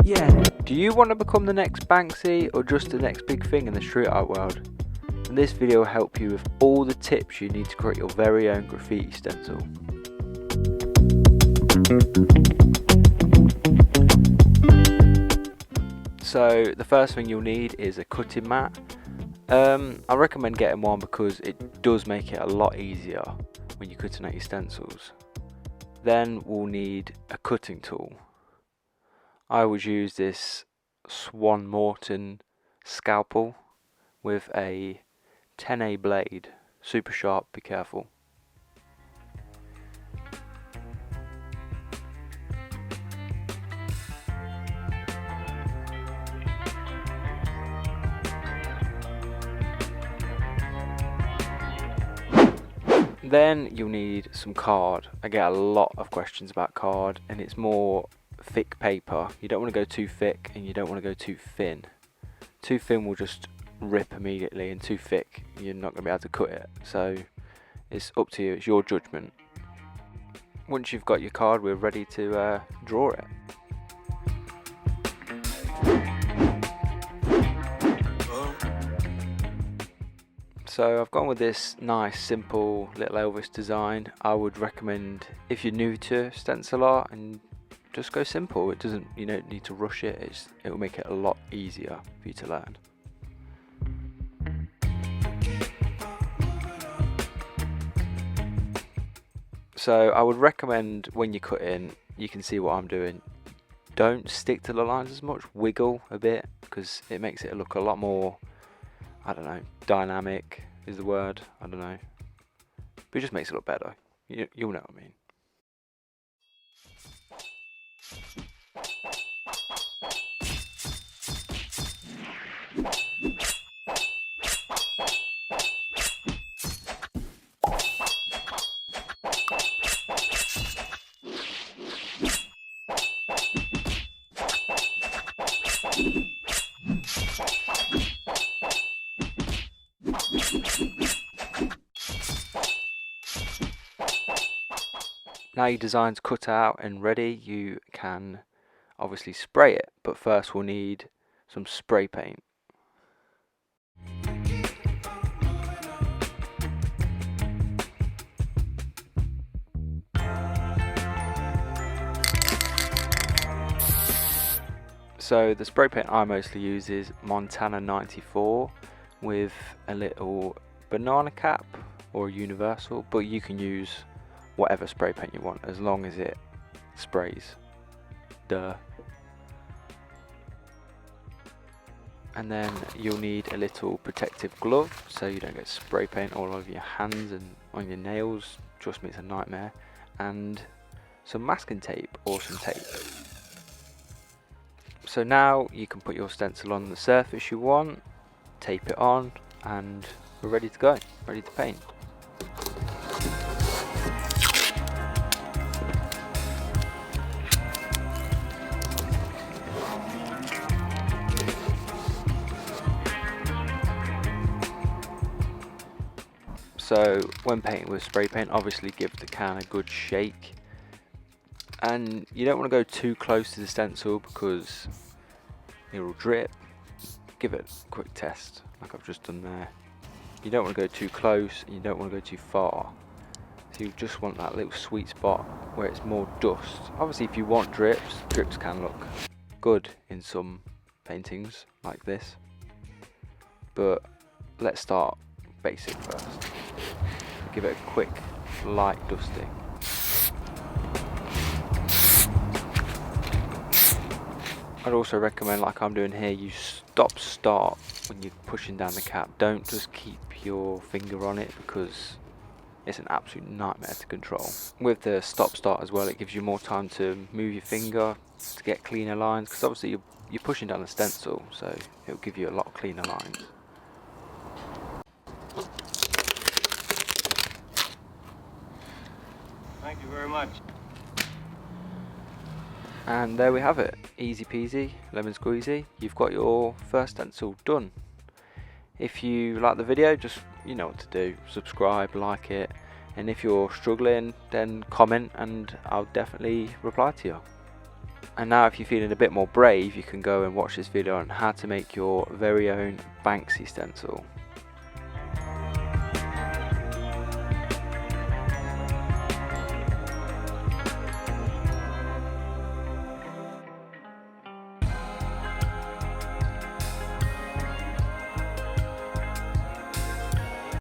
Yeah. Do you want to become the next Banksy or just the next big thing in the street art world? And this video will help you with all the tips you need to create your very own graffiti stencil. So the first thing you'll need is a cutting mat. I recommend getting one because it does make it a lot easier when you're cutting out your stencils. Then we'll need a cutting tool. I would use this Swan Morton scalpel with a 10A blade, super sharp, be careful. Then you'll need some card. I get a lot of questions about card, and it's more thick paper. You don't want to go too thick and you don't want to go too thin. Too thin will just rip immediately, and too thick you're not going to be able to cut it. So it's up to you, it's your judgment. Once you've got your card, we're ready to draw it. So I've gone with this nice simple little Elvis design. I would recommend, if you're new to stencil art, and just go simple. You don't need to rush it. It will make it a lot easier for you to learn. So I would recommend when you cut in, you can see what I'm doing. Don't stick to the lines as much, wiggle a bit, because it makes it look a lot more, I don't know, dynamic is the word, I don't know. But it just makes it look better. You'll know what I mean. Now your design's cut out and ready, you can obviously spray it, but first we'll need some spray paint. So the spray paint I mostly use is Montana 94 with a little banana cap or universal, but you can use whatever spray paint you want as long as it sprays. Duh. And then you'll need a little protective glove so you don't get spray paint all over your hands and on your nails. Trust me, it's a nightmare. And some masking tape or some tape. So now you can put your stencil on the surface you want, tape it on, and we're ready to go, ready to paint. So when painting with spray paint, obviously give the can a good shake, and you don't want to go too close to the stencil because it will drip. Give it a quick test like I've just done there. You don't want to go too close and you don't want to go too far, so you just want that little sweet spot where it's more dust. Obviously if you want drips can look good in some paintings like this, but let's start basic first. Give it a quick light dusting. I'd also recommend, like I'm doing here, you start when you're pushing down the cap. Don't just keep your finger on it because it's an absolute nightmare to control. With the start as well, it gives you more time to move your finger to get cleaner lines, because obviously you're pushing down the stencil, so it'll give you a lot cleaner lines. Thank you very much. And there we have it, easy peasy, lemon squeezy. You've got your first stencil done. If you like the video, just, you know what to do, subscribe, like it, and if you're struggling, then comment and I'll definitely reply to you. And now if you're feeling a bit more brave, you can go and watch this video on how to make your very own Banksy stencil.